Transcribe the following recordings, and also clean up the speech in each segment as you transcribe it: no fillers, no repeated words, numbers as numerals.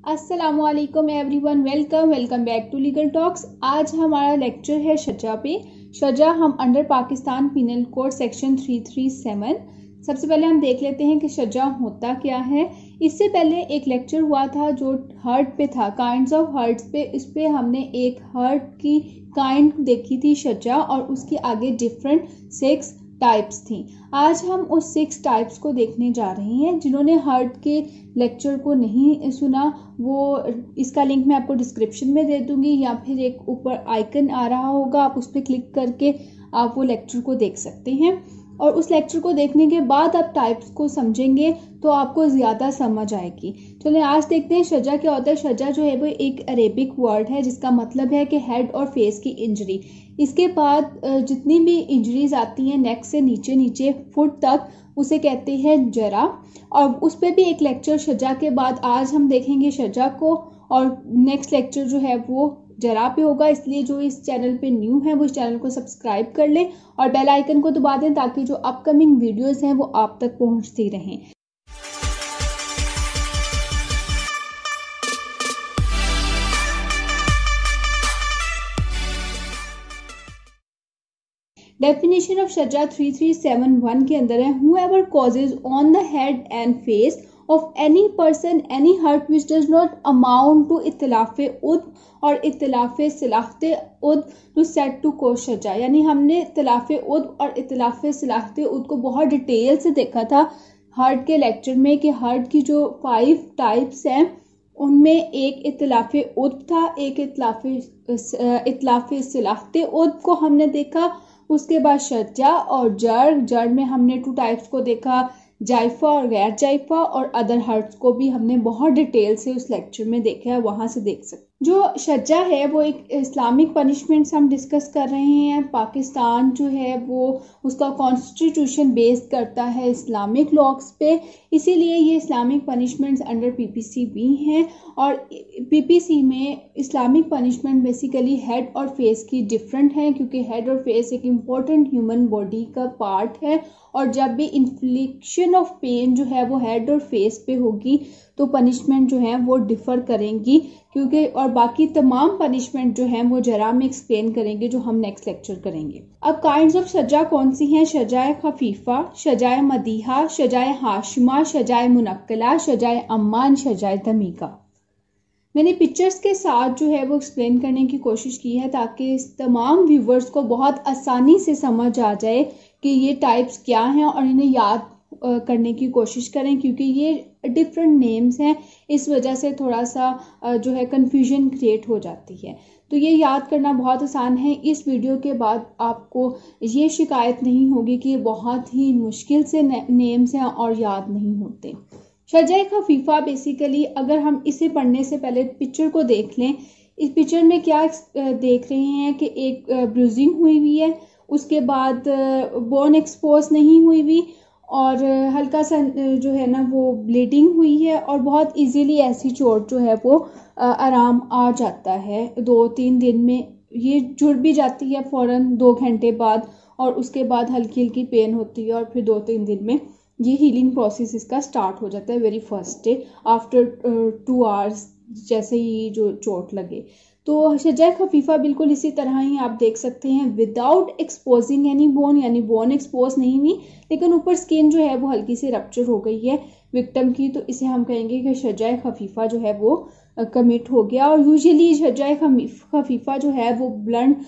अस्सलामुअलैकुम everyone, welcome back to legal talks. आज हमारा लेक्चर है शजा पे। शजा हम under Pakistan penal code section 337। सबसे पहले हम देख लेते हैं कि शजा होता क्या है। इससे पहले एक लेक्चर हुआ था जो हर्ट पे था, काइंड्स ऑफ हर्ट्स पे। इस पे हमने एक हर्ट की काइंड देखी थी शजा, और उसके आगे डिफरेंट 6 टाइप्स थी। आज हम उस 6 टाइप्स को देखने जा रहे हैं। जिन्होंने हर्ट के लेक्चर को नहीं सुना, वो इसका लिंक मैं आपको डिस्क्रिप्शन में दे दूंगी, या फिर एक ऊपर आइकन आ रहा होगा, आप उस पर क्लिक करके आप वो लेक्चर को देख सकते हैं। और उस लेक्चर को देखने के बाद आप टाइप्स को समझेंगे तो आपको ज़्यादा समझ आएगी। चलिए आज देखते हैं शजा क्या होता है। शजा जो है वो एक अरेबिक वर्ड है जिसका मतलब है कि हेड और फेस की इंजरी। इसके बाद जितनी भी इंजरीज आती हैं नेक से नीचे नीचे फुट तक, उसे कहते हैं जरा। और उस पर भी एक लेक्चर शजा के बाद आज हम देखेंगे शजा को, और नेक्स्ट लेक्चर जो है वो जरा पे होगा। इसलिए जो इस चैनल पे न्यू है वो इस चैनल को सब्सक्राइब कर लें और बेल आइकन को दबा दें, ताकि जो अपकमिंग वीडियोस हैं वो आप तक पहुंचती रहें। डेफिनेशन ऑफ शजा 3371 के अंदर है, whoever causes on the head and face of any person any hurt which does not amount to इत्तलाफ़े उद और इत्तलाफ़े सिलाहते उद to set to cause शजा। यानी हमने इत्तलाफ़े उद और इत्तलाफ़े सिलाहते उद को बहुत डिटेल से देखा था हर्ट के लेक्चर में, कि हर्ट की जो 5 टाइप्स हैं उनमें एक इत्तलाफ़े उद था, एक इत्तलाफ़े सिलाहते उद को हमने देखा। उसके बाद शजा और जड़ में हमने 2 टाइप्स को देखा, जायफा और गैर जायफा, और अदर हर्ट्स को भी हमने बहुत डिटेल से उस लेक्चर में देखा है, वहां से देख सकते। जो शजा है वो एक इस्लामिक पनिशमेंट्स हम डिस्कस कर रहे हैं। पाकिस्तान जो है वो उसका कॉन्स्टिट्यूशन बेस्ड करता है इस्लामिक लॉज पे, इसीलिए ये इस्लामिक पनिशमेंट्स अंडर पीपीसी भी हैं। और पीपीसी में Islamic punishment basically head or face की डिफरेंट है, क्योंकि हेड और फेस एक इम्पॉर्टेंट ह्यूमन बॉडी का पार्ट है। और जब भी इन्फ्लिक्शन ऑफ पेन जो है वो हेड और फेस पे होगी तो पनिशमेंट जो है वो डिफर करेंगी, क्योंकि और बाकी तमाम पनिशमेंट जो है वो जरा में एक्सप्लेन करेंगे, जो हम नेक्स्ट लेक्चर करेंगे। अब काइंड्स ऑफ शजा कौन सी हैं? शजाए खफीफा, शजाए मदीहा, शजाए हाशिमा, शजाए मुनक्कला, शजाए अम्मान, शजाए दमीका। मैंने पिक्चर्स के साथ जो है वो एक्सप्लेन करने की कोशिश की है, ताकि इस तमाम व्यूवर्स को बहुत आसानी से समझ आ जाए कि ये टाइप्स क्या हैं, और इन्हें याद करने की कोशिश करें, क्योंकि ये डिफरेंट नेम्स हैं। इस वजह से थोड़ा सा जो है कन्फ्यूजन क्रिएट हो जाती है। तो ये याद करना बहुत आसान है। इस वीडियो के बाद आपको ये शिकायत नहीं होगी कि ये बहुत ही मुश्किल से नेम्स हैं और याद नहीं होते। शजाए खफीफा बेसिकली, अगर हम इसे पढ़ने से पहले पिक्चर को देख लें। इस पिक्चर में क्या देख रहे हैं कि एक ब्रूजिंग हुई हुई है, उसके बाद बोन एक्सपोज नहीं हुई हुई, और हल्का सा जो है ना वो ब्लीडिंग हुई है, और बहुत इजीली ऐसी चोट जो है वो आराम आ जाता है 2-3 दिन में। ये जुड़ भी जाती है फ़ौरन 2 घंटे बाद, और उसके बाद हल्की हल्की पेन होती है, और फिर 2-3 दिन में ये हीलिंग प्रोसेस इसका स्टार्ट हो जाता है। Very first day after 2 hours जैसे ही जो चोट लगे। तो शजाए खफीफा बिल्कुल इसी तरह ही आप देख सकते हैं, विदाउट एक्सपोजिंग एनी बोन, यानी बोन एक्सपोज नहीं हुई, लेकिन ऊपर स्किन जो है वो हल्की सी रप्चर हो गई है विक्टिम की, तो इसे हम कहेंगे कि शजाए खफीफा जो है वो कमिट हो गया। और यूजुअली शजाए खफीफा जो है वो ब्लंट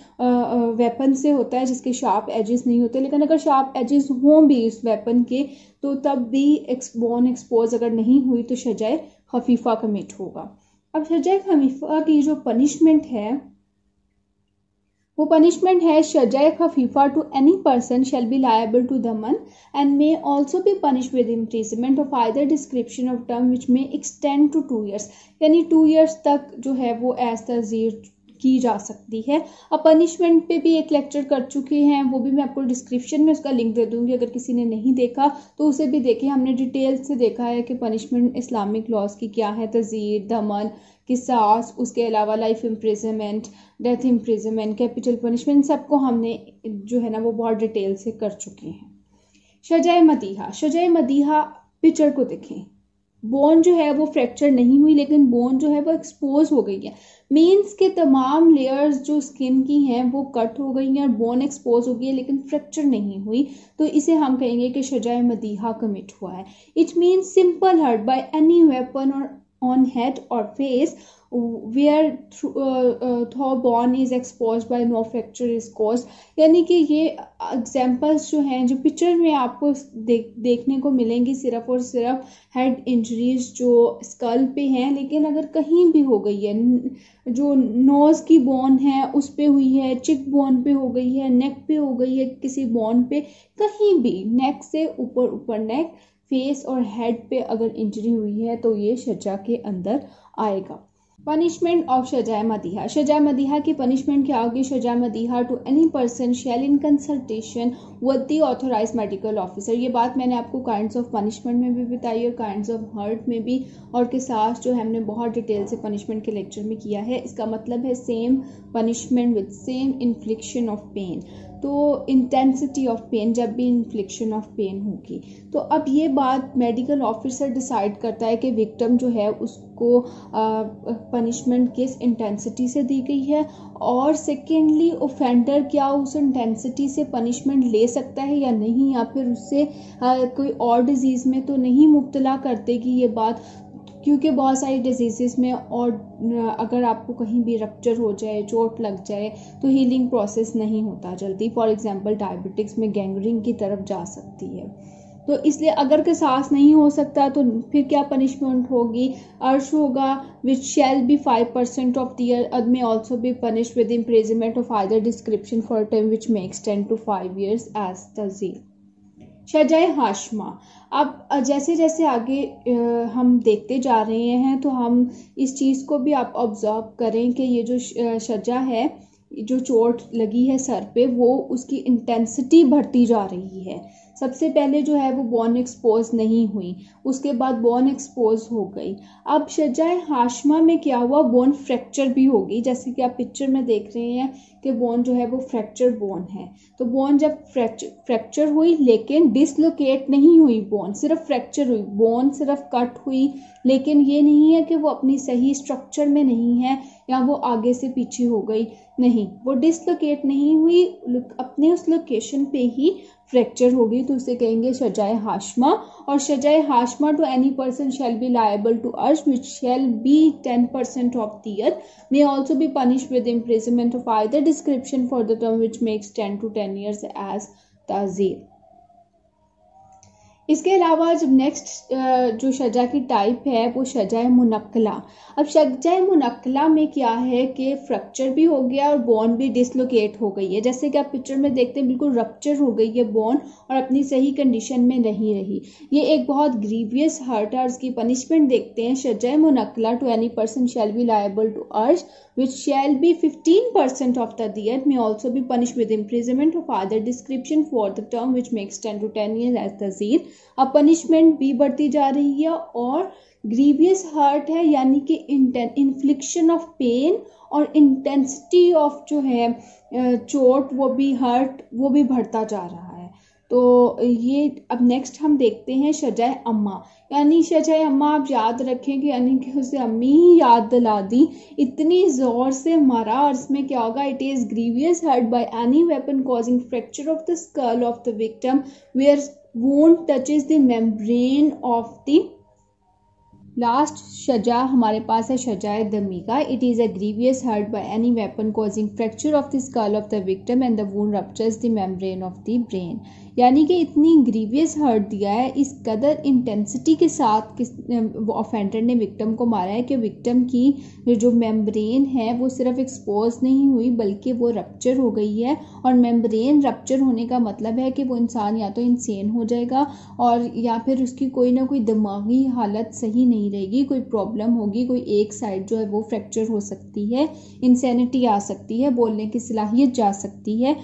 वेपन से होता है, जिसके शार्प एजेस नहीं होते। लेकिन अगर शार्प एजेस हों भी इस वेपन के, तो तब भी बोन एक्सपोज अगर नहीं हुई तो शजाए खफीफा कमिट होगा। अब शजाए खफीफा की जो पनिशमेंट है वो पनिशमेंट है, शजाए खफीफा to any person shall be liable to दमन and may also be punish with imprisonment of either description of term which may extend to 2 years। यानी 2 years तक जो है वो एज तज़ीर की जा सकती है। अब पनिशमेंट पे भी एक लेक्चर कर चुके हैं, वो भी मैं आपको डिस्क्रिप्शन में उसका लिंक दे दूंगी, अगर किसी ने नहीं देखा तो उसे भी देखें। हमने डिटेल से देखा है कि पनिशमेंट इस्लामिक लॉज की क्या है, तज़ीर, दमन, किसास, उसके अलावा life imprisonment, death imprisonment, capital punishment, सबको हमने जो है ना वो बहुत डिटेल से कर चुके हैं। शजाए मदीहा, शजाए मदीहा पिक्चर को देखें। बोन जो है वो फ्रैक्चर नहीं हुई, लेकिन बोन जो है वो एक्सपोज हो गई है। मीन्स के तमाम लेयर्स जो स्किन की हैं वो कट हो गई हैं और बोन एक्सपोज हो गई है, लेकिन फ्रैक्चर नहीं हुई। तो इसे हम कहेंगे कि शजाए मदीहा कमिट हुआ है। It means simple hurt by any weapon or on head or face where through bone is exposed by no fracture is caused। यानी कि ये एग्जाम्पल्स जो हैं, जो पिक्चर में आपको देखने को मिलेंगी, सिर्फ और सिर्फ हेड इंजरीज जो स्कल पे हैं, लेकिन अगर कहीं भी हो गई है, जो नोज की बोन है उस पे हुई है, चिक बोन पे हो गई है, नेक पे हो गई है, किसी बोन पे, कहीं भी नेक से ऊपर नेक, फेस और हेड पे अगर इंजरी हुई है तो ये शजा के अंदर आएगा। पनिशमेंट ऑफ शजाए मदीहा। शजाए मदीहा की पनिशमेंट क्या होगी? शजाए मदीहा to any person shall in consultation with the authorise medical officer. ये बात मैंने आपको काइंड्स ऑफ पनिशमेंट में भी बताई और काइंड्स ऑफ हर्ट में भी, और के साथ जो हमने बहुत डिटेल से पनिशमेंट के लेक्चर में किया है। इसका मतलब है same punishment with same infliction of pain. तो इंटेंसिटी ऑफ पेन, जब भी इन्फ्लिक्शन ऑफ पेन होगी। तो अब ये बात मेडिकल ऑफिसर डिसाइड करता है कि विक्टिम जो है उसको पनिशमेंट किस इंटेंसिटी से दी गई है, और सेकेंडली ऑफेंडर क्या उस इंटेंसिटी से पनिशमेंट ले सकता है या नहीं, या फिर उससे कोई और डिजीज़ में तो नहीं मुब्तला कर देगी ये बात। क्योंकि बहुत सारी डिजीज़ में, और अगर आपको कहीं भी रप्चर हो जाए, चोट लग जाए, तो हीलिंग प्रोसेस नहीं होता जल्दी। फॉर एग्जांपल डायबिटिक्स में गैंग्रीन की तरफ जा सकती है। तो इसलिए अगर किसास नहीं हो सकता तो फिर क्या पनिशमेंट होगी? अर्श होगा which shall be 5% of the year may also be punish with imprisonment of either description for term which may extend to 5 years as तज़ीर। शजाए हाशमा। अब जैसे जैसे आगे हम देखते जा रहे हैं तो हम इस चीज़ को भी आप ऑब्जर्व करें कि ये जो सजा है, जो चोट लगी है सर पे, वो उसकी इंटेंसिटी बढ़ती जा रही है। सबसे पहले जो है वो बोन एक्सपोज नहीं हुई, उसके बाद बोन एक्सपोज हो गई। अब शजाए हाशमा में क्या हुआ? बोन फ्रैक्चर भी होगी, जैसे कि आप पिक्चर में देख रहे हैं कि बोन जो है वो फ्रैक्चर बोन है। तो बोन जब फ्रैक्चर हुई, लेकिन डिसलोकेट नहीं हुई, बोन सिर्फ फ्रैक्चर हुई, बोन सिर्फ कट हुई, लेकिन ये नहीं है कि वो अपनी सही स्ट्रक्चर में नहीं है या वो आगे से पीछे हो गई, नहीं, वो डिसलोकेट नहीं हुई, अपने उस लोकेशन पे ही फ्रैक्चर होगी, तो उसे कहेंगे शजाए हाशमा। और शजाए हाशमा to any person shall be liable to अर्श which shall be 10% of the year may also be punish with imprisonment of either description for the term which max 10 to 10 years as ताज़ीर। इसके अलावा जब नेक्स्ट जो शजा की type है वो शजाए मुनक्कला। अब शजाए मुनक्कला में क्या है कि फ्रैक्चर भी हो गया और बोन भी डिसलोकेट हो गई है, जैसे कि आप पिक्चर में देखते हैं बिल्कुल रप्चर हो गई है बोन और अपनी सही कंडीशन में नहीं रही। ये एक बहुत ग्रीवियस हर्ट है और इसकी पनिशमेंट देखते हैं। शजाए मुनक्कला to any person shall be liable to अर्श which shall be 15% of the year may also be punished with imprisonment of other description for the term which makes 10 to 10 years as तज़ीर। अब punishment भी बढ़ती जा रही है और grievous hurt है, यानी कि इन्फ्लिक्शन ऑफ पेन और इंटेंसिटी ऑफ जो है चोट, वो भी हर्ट, वो भी बढ़ता जा रहा है। तो ये अब नेक्स्ट हम देखते हैं शजाए अम्मा। यानी शजाए अम्मा आप याद रखें कि यानी कि उसे अम्मी ही याद दिला दी, इतनी ज़ोर से मारा। और इसमें क्या होगा? It is grievous hurt by any weapon causing fracture of the skull of the victim where won't touches the membrane of the. Last शजा हमारे पास है शजाए दमीगा। It is a grievous hurt by any weapon causing fracture of the skull of the victim and the wound ruptures the membrane of the brain. यानी कि इतनी grievous hurt दिया है, इस कदर इंटेंसिटी के साथ ऑफेंडर ने विक्टिम को मारा है कि विक्टिम की जो मेम्ब्रेन है वो सिर्फ एक्सपोज नहीं हुई बल्कि वो रप्चर हो गई है। और मेम्ब्रेन रप्चर होने का मतलब है कि वो इंसान या तो इंसेन हो जाएगा और या फिर उसकी कोई ना कोई दिमागी हालत सही नहीं रहेगी, कोई प्रॉब्लम होगी, कोई एक साइड जो है वो फ्रैक्चर हो सकती है, इंसैनिटी आ सकती है, बोलने की सलाहियत जा सकती है,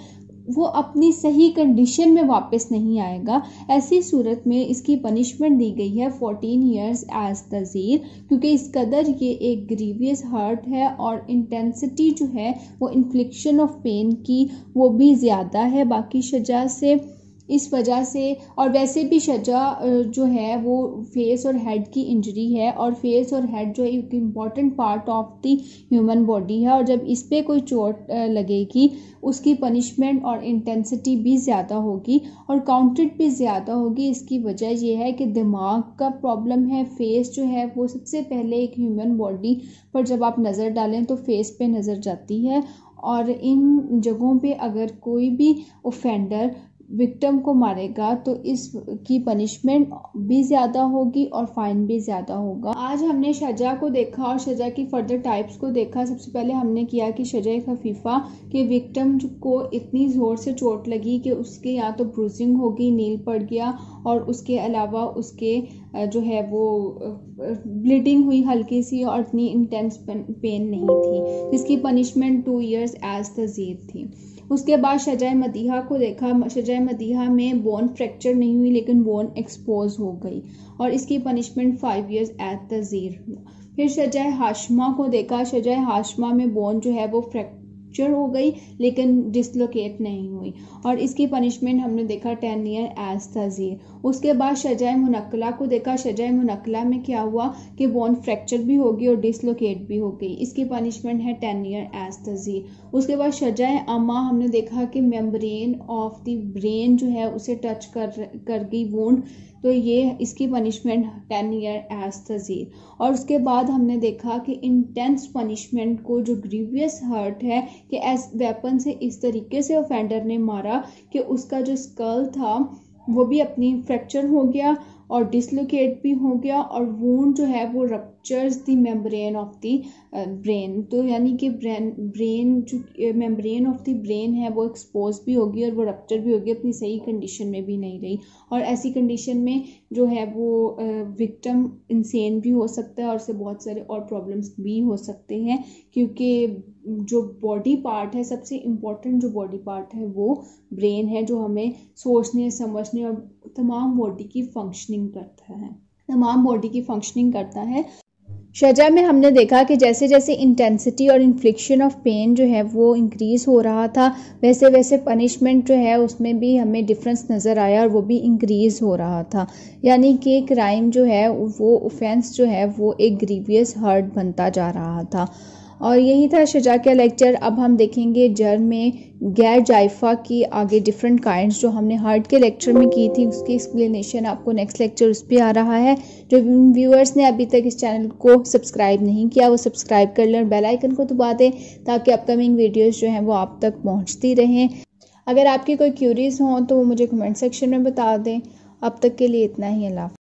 वो अपनी सही कंडीशन में वापस नहीं आएगा। ऐसी सूरत में इसकी पनिशमेंट दी गई है 14 years एज तज़ीर, क्योंकि इस कदर ये एक ग्रीवियस हर्ट है और इंटेंसिटी जो है वो इन्फ्लिक्शन ऑफ पेन की वो भी ज़्यादा है बाकी सजा से। इस वजह से, और वैसे भी सजा जो है वो फेस और हेड की इंजरी है, और फेस और हेड जो एक important part of the human body है, और जब इस पे कोई चोट लगेगी उसकी पनिशमेंट और इंटेंसिटी भी ज़्यादा होगी और काउंटेड भी ज़्यादा होगी। इसकी वजह यह है कि दिमाग का प्रॉब्लम है। फेस जो है वो सबसे पहले एक ह्यूमन बॉडी पर जब आप नज़र डालें तो फेस पे नज़र जाती है, और इन जगहों पे अगर कोई भी ऑफेंडर विक्टिम को मारेगा तो इसकी पनिशमेंट भी ज़्यादा होगी और फाइन भी ज़्यादा होगा। आज हमने सजा को देखा और सजा की फर्दर टाइप्स को देखा। सबसे पहले हमने किया कि सजा खफीफा के विक्टिम को इतनी ज़ोर से चोट लगी कि उसके या तो ब्रूजिंग होगी, नील पड़ गया, और उसके अलावा उसके जो है वो ब्लीडिंग हुई हल्की सी और इतनी इंटेंस पेन नहीं थी, जिसकी पनिशमेंट 2 years एज तज़ीर थी। उसके बाद सजाए मदीहा को देखा। सजाए मदीहा में बोन फ्रैक्चर नहीं हुई लेकिन बोन एक्सपोज हो गई और इसकी पनिशमेंट 5 years एज तज़ीर। फिर सजाए हाशमा को देखा। सजाए हाशमा में बोन जो है वो फ्रैक्चर हो गई लेकिन डिसलोकेट नहीं हुई और इसकी पनिशमेंट हमने देखा 10 years एज तज़ीर। उसके बाद सजाए मुनक्कला को देखा। सजाए मुनक्कला में क्या हुआ कि बोन फ्रैक्चर भी होगी और डिसलोकेट भी हो गई, इसकी पनिशमेंट है 10 years एज तज़ीर। उसके बाद सजाए अमा हमने देखा कि मेम्ब्रेन ऑफ द ब्रेन जो है उसे टच कर गई वुंड, तो ये इसकी पनिशमेंट 10 years एज तज़ीर। और उसके बाद हमने देखा कि इंटेंस पनिशमेंट को जो ग्रीवियस हर्ट है कि एज वेपन से इस तरीके से ऑफेंडर ने मारा कि उसका जो स्कल था वो भी अपनी फ्रैक्चर हो गया और डिसलोकेट भी हो गया और वूंड जो है वो ruptures the membrane of the brain, तो यानी कि ब्रेन जो मेम्ब्रेन ऑफ द ब्रेन है वो एक्सपोज भी होगी और वो रप्चर भी होगी, अपनी सही कंडीशन में भी नहीं रही। और ऐसी कंडीशन में जो है वो विक्टिम इंसेन भी हो सकता है और उससे बहुत सारे और प्रॉब्लम्स भी हो सकते हैं, क्योंकि जो बॉडी पार्ट है, सबसे इम्पोर्टेंट जो बॉडी पार्ट है वो ब्रेन है, जो हमें सोचने समझने और तमाम बॉडी की फंक्शनिंग करता है। सजा में हमने देखा कि जैसे जैसे इंटेंसिटी और इन्फ्लिक्शन ऑफ पेन जो है वो इंक्रीज़ हो रहा था, वैसे वैसे पनिशमेंट जो है उसमें भी हमें डिफरेंस नज़र आया और वो भी इंक्रीज़ हो रहा था। यानी कि क्राइम जो है वो ऑफेंस जो है वो एक ग्रीवियस हर्ट बनता जा रहा था। और यही था सजा का लेक्चर। अब हम देखेंगे जर्म में गैर जायफा की आगे डिफरेंट काइंड्स जो हमने हर्ट के लेक्चर में की थी, उसकी एक्सप्लेनेशन आपको नेक्स्ट लेक्चर उस पर आ रहा है। जो व्यूअर्स ने अभी तक इस चैनल को सब्सक्राइब नहीं किया वो सब्सक्राइब कर लें और बेल आइकन को दबा दें ताकि अपकमिंग वीडियोज़ जो हैं वो आप तक पहुँचती रहें। अगर आपकी कोई क्यूरीज हों तो वो मुझे कमेंट सेक्शन में बता दें। अब तक के लिए इतना ही। अल्लाह।